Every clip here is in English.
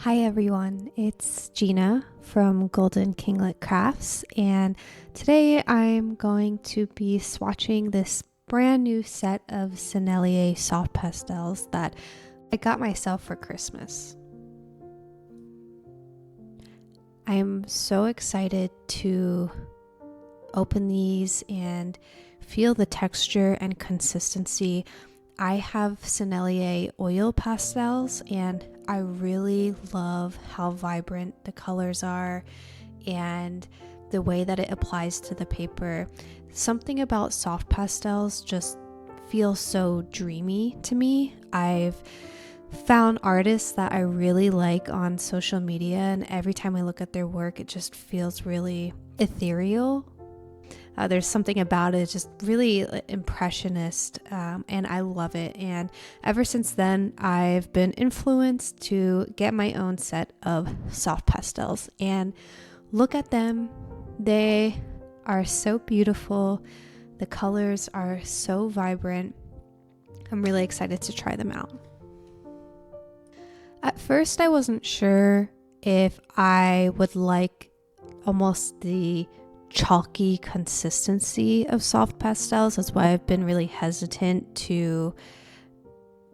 Hi everyone, it's Gena from Golden Kinglet Crafts, and today I'm going to be swatching this brand new set of Sennelier soft pastels that I got myself for Christmas. I'm so excited to open these and feel the texture and consistency. I have Sennelier oil pastels and I really love how vibrant the colors are and the way that it applies to the paper. Something about soft pastels just feels so dreamy to me. I've found artists that I really like on social media, and every time I look at their work, it just feels really ethereal. There's something about it, just really impressionist, and I love it. And ever since then, I've been influenced to get my own set of soft pastels. And look at them. They are so beautiful. The colors are so vibrant. I'm really excited to try them out. At first, I wasn't sure if I would like almost the chalky consistency of soft pastels. That's why I've been really hesitant to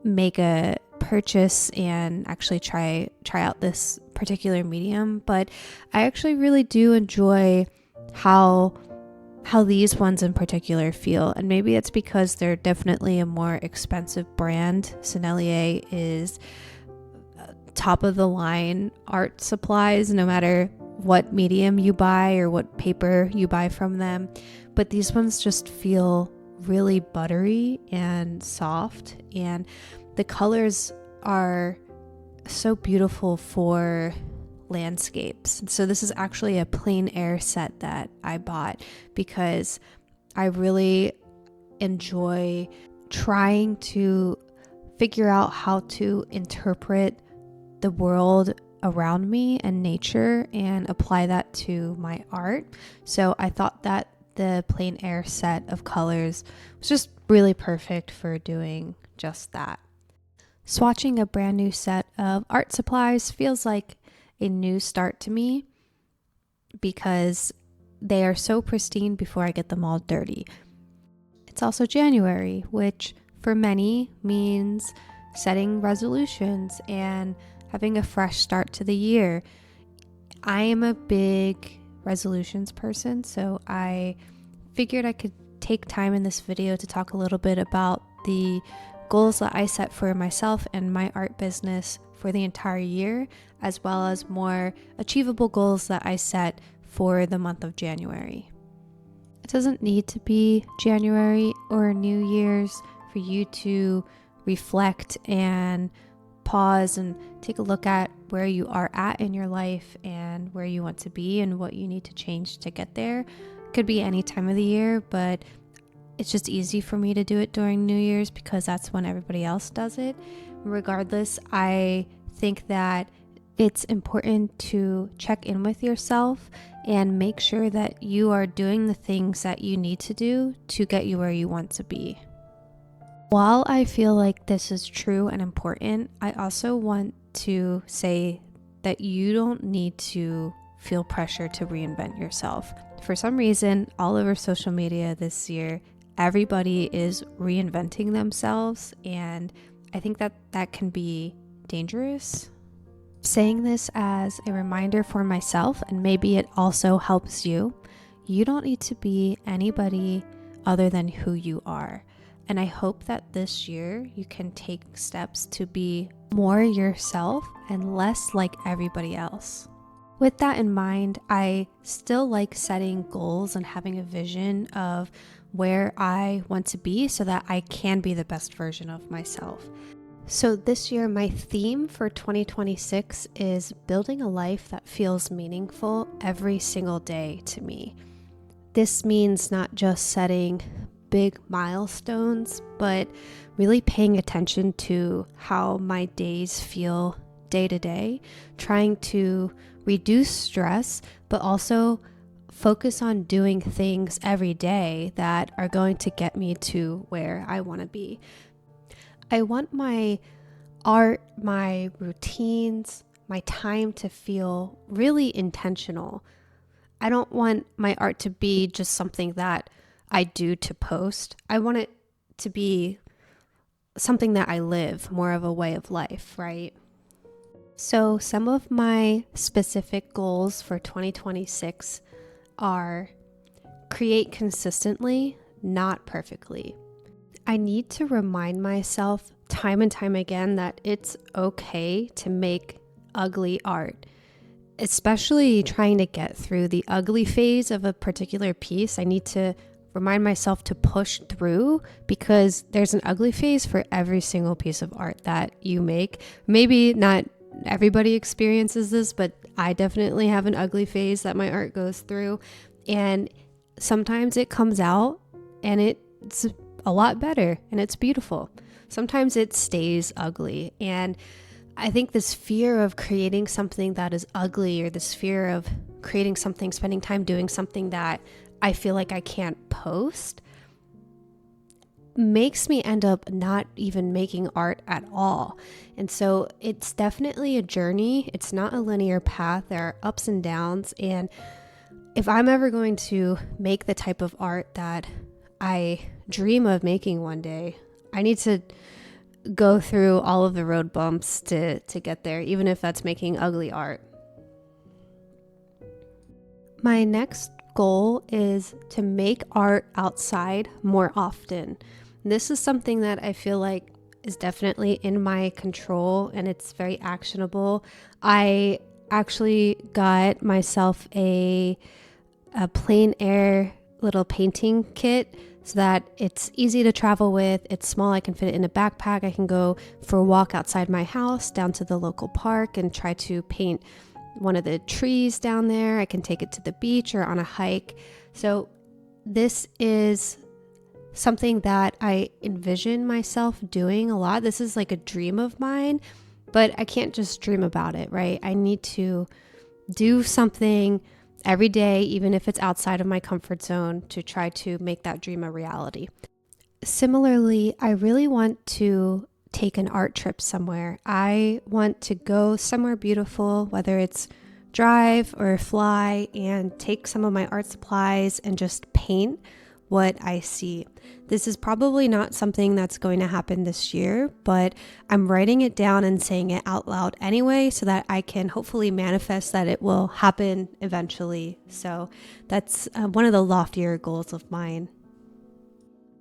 make a purchase and actually try out this particular medium, but I actually really do enjoy how these ones in particular feel, and maybe it's because they're definitely a more expensive brand. Sennelier is top of the line art supplies, no matter what medium you buy or what paper you buy from them, but these ones just feel really buttery and soft, and the colors are so beautiful for landscapes. So this is actually a plein air set that I bought because I really enjoy trying to figure out how to interpret the world around me and nature and apply that to my art. So I thought that the plein air set of colors was just really perfect for doing just that. Swatching a brand new set of art supplies feels like a new start to me because they are so pristine before I get them all dirty. It's also January, which for many means setting resolutions and having a fresh start to the year. I am a big resolutions person, so I figured I could take time in this video to talk a little bit about the goals that I set for myself and my art business for the entire year, as well as more achievable goals that I set for the month of January. It doesn't need to be January or New Year's for you to reflect and pause and take a look at where you are at in your life and where you want to be and what you need to change to get there. It could be any time of the year, but it's just easy for me to do it during New Year's because that's when everybody else does it. Regardless, I think that it's important to check in with yourself and make sure that you are doing the things that you need to do to get you where you want to be. While I feel like this is true and important, I also want to say that you don't need to feel pressure to reinvent yourself. For some reason, all over social media this year, everybody is reinventing themselves, and I think that can be dangerous. Saying this as a reminder for myself, and maybe it also helps you, you don't need to be anybody other than who you are. And I hope that this year you can take steps to be more yourself and less like everybody else. With that in mind, I still like setting goals and having a vision of where I want to be so that I can be the best version of myself. So this year, my theme for 2026 is building a life that feels meaningful every single day to me. This means not just setting big milestones, but really paying attention to how my days feel day to day, trying to reduce stress, but also focus on doing things every day that are going to get me to where I want to be. I want my art, my routines, my time to feel really intentional. I don't want my art to be just something that I do to post. I want it to be something that I live, more of a way of life, right? So some of my specific goals for 2026 are create consistently, not perfectly. I need to remind myself time and time again that it's okay to make ugly art, especially trying to get through the ugly phase of a particular piece. I need to remind myself to push through, because there's an ugly phase for every single piece of art that you make. Maybe not everybody experiences this, but I definitely have an ugly phase that my art goes through. And sometimes it comes out and it's a lot better and it's beautiful. Sometimes it stays ugly. And I think this fear of creating something that is ugly, or this fear of creating something, spending time doing something that I feel like I can't post, makes me end up not even making art at all. And so it's definitely a journey. It's not a linear path. There are ups and downs. And if I'm ever going to make the type of art that I dream of making one day, I need to go through all of the road bumps to get there, even if that's making ugly art. My next goal is to make art outside more often. This is something that I feel like is definitely in my control and it's very actionable. I actually got myself a plein air little painting kit so that it's easy to travel with. It's small. I can fit it in a backpack. I can go for a walk outside my house down to the local park and try to paint one of the trees down there. I can take it to the beach or on a hike. So this is something that I envision myself doing a lot. This is like a dream of mine, but I can't just dream about it, right? I need to do something every day, even if it's outside of my comfort zone, to try to make that dream a reality. Similarly, I really want to take an art trip somewhere. I want to go somewhere beautiful, whether it's drive or fly, and take some of my art supplies and just paint what I see. This is probably not something that's going to happen this year, but I'm writing it down and saying it out loud anyway, so that I can hopefully manifest that it will happen eventually. So that's one of the loftier goals of mine.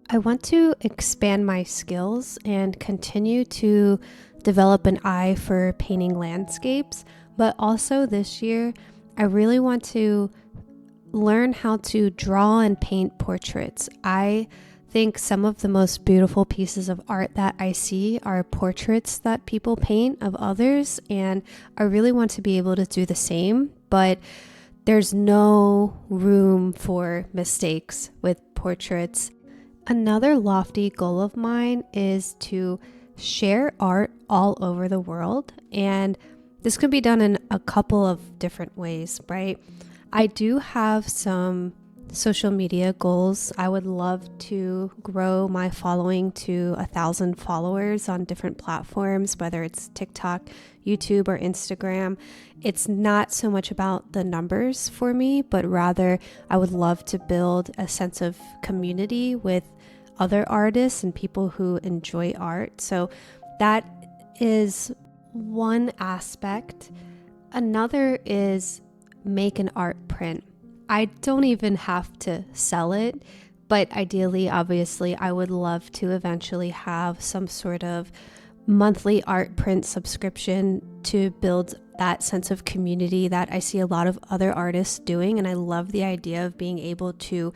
I want to expand my skills and continue to develop an eye for painting landscapes, but also this year, I really want to learn how to draw and paint portraits. I think some of the most beautiful pieces of art that I see are portraits that people paint of others, and I really want to be able to do the same, but there's no room for mistakes with portraits. Another lofty goal of mine is to share art all over the world, and this can be done in a couple of different ways, right? I do have some social media goals. I would love to grow my following to 1,000 followers on different platforms, whether it's TikTok, YouTube, or Instagram. It's not so much about the numbers for me, but rather I would love to build a sense of community with other artists and people who enjoy art. So that is one aspect. Another is make an art print. I don't even have to sell it, but ideally, obviously, I would love to eventually have some sort of monthly art print subscription to build that sense of community that I see a lot of other artists doing. And I love the idea of being able to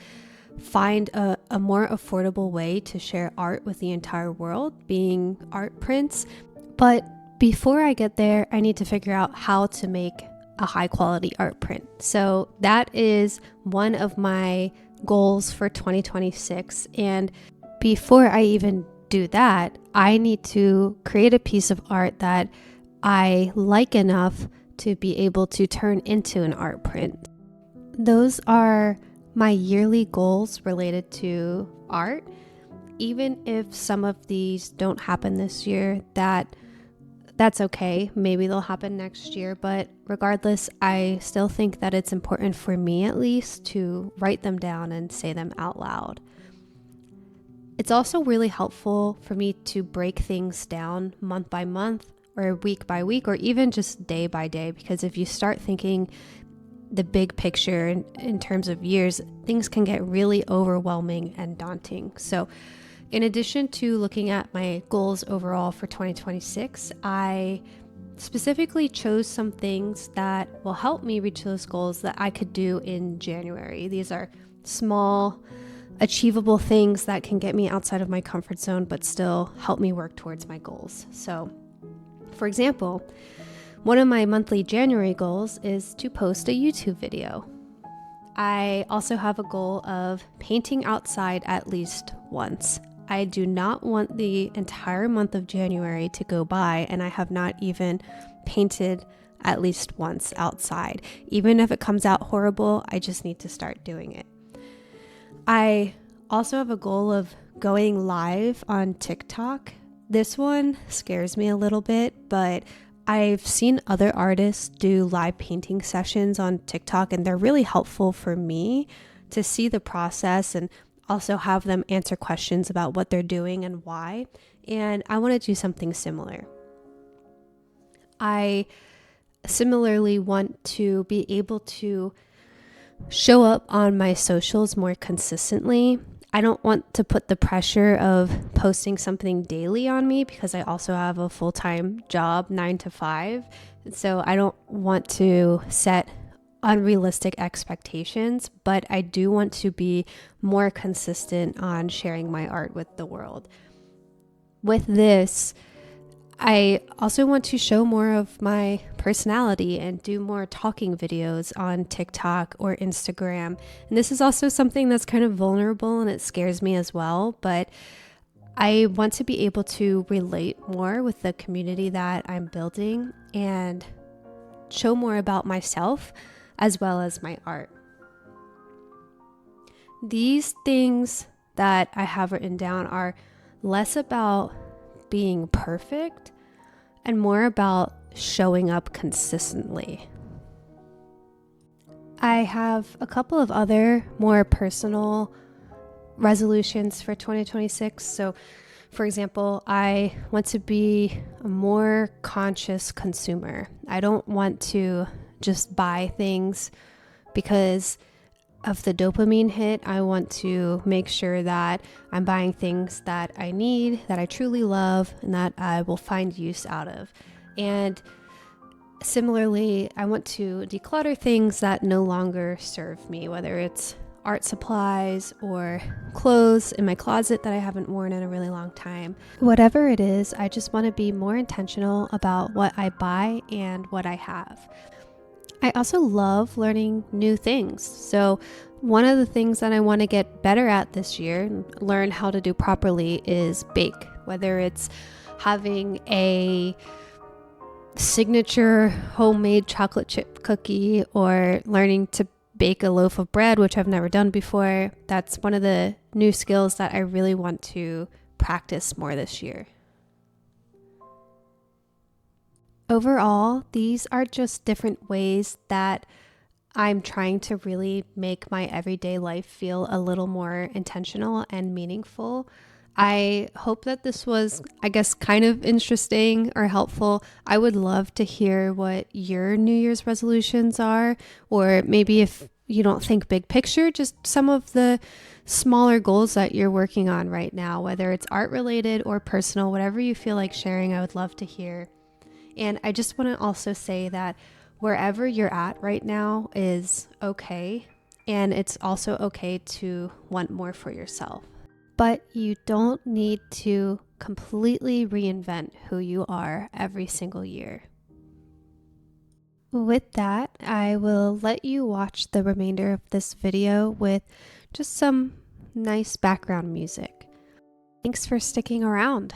find a more affordable way to share art with the entire world, being art prints. But before I get there, I need to figure out how to make a high quality art print. So that is one of my goals for 2026. And before I even do that, I need to create a piece of art that I like enough to be able to turn into an art print. Those are my yearly goals related to art. Even if some of these don't happen this year, that That's okay. Maybe they'll happen next year, but regardless, I still think that it's important for me at least to write them down and say them out loud. It's also really helpful for me to break things down month by month or week by week or even just day by day, because if you start thinking the big picture in terms of years, things can get really overwhelming and daunting. So in addition to looking at my goals overall for 2026, I specifically chose some things that will help me reach those goals that I could do in January. These are small, achievable things that can get me outside of my comfort zone, but still help me work towards my goals. So, for example, one of my monthly January goals is to post a YouTube video. I also have a goal of painting outside at least once. I do not want the entire month of January to go by and I have not even painted at least once outside. Even if it comes out horrible, I just need to start doing it. I also have a goal of going live on TikTok. This one scares me a little bit, but I've seen other artists do live painting sessions on TikTok, and they're really helpful for me to see the process and also have them answer questions about what they're doing and why. And I want to do something similar. I similarly want to be able to show up on my socials more consistently. I don't want to put the pressure of posting something daily on me because I also have a full-time job, 9 to 5. So I don't want to set unrealistic expectations, but I do want to be more consistent on sharing my art with the world. With this, I also want to show more of my personality and do more talking videos on TikTok or Instagram. And this is also something that's kind of vulnerable and it scares me as well, but I want to be able to relate more with the community that I'm building and show more about myself as well as my art. These things that I have written down are less about being perfect and more about showing up consistently. I have a couple of other more personal resolutions for 2026. So, for example, I want to be a more conscious consumer. I don't want to just buy things because of the dopamine hit. I want to make sure that I'm buying things that I need, that I truly love, and that I will find use out of. And similarly, I want to declutter things that no longer serve me, whether it's art supplies or clothes in my closet that I haven't worn in a really long time. Whatever it is, I just want to be more intentional about what I buy and what I have. I also love learning new things. So one of the things that I want to get better at this year, learn how to do properly, is bake. Whether it's having a signature homemade chocolate chip cookie or learning to bake a loaf of bread, which I've never done before. That's one of the new skills that I really want to practice more this year. Overall, these are just different ways that I'm trying to really make my everyday life feel a little more intentional and meaningful. I hope that this was, kind of interesting or helpful. I would love to hear what your New Year's resolutions are, or maybe if you don't think big picture, just some of the smaller goals that you're working on right now, whether it's art related or personal, whatever you feel like sharing, I would love to hear. And I just want to also say that wherever you're at right now is okay. And it's also okay to want more for yourself. But you don't need to completely reinvent who you are every single year. With that, I will let you watch the remainder of this video with just some nice background music. Thanks for sticking around.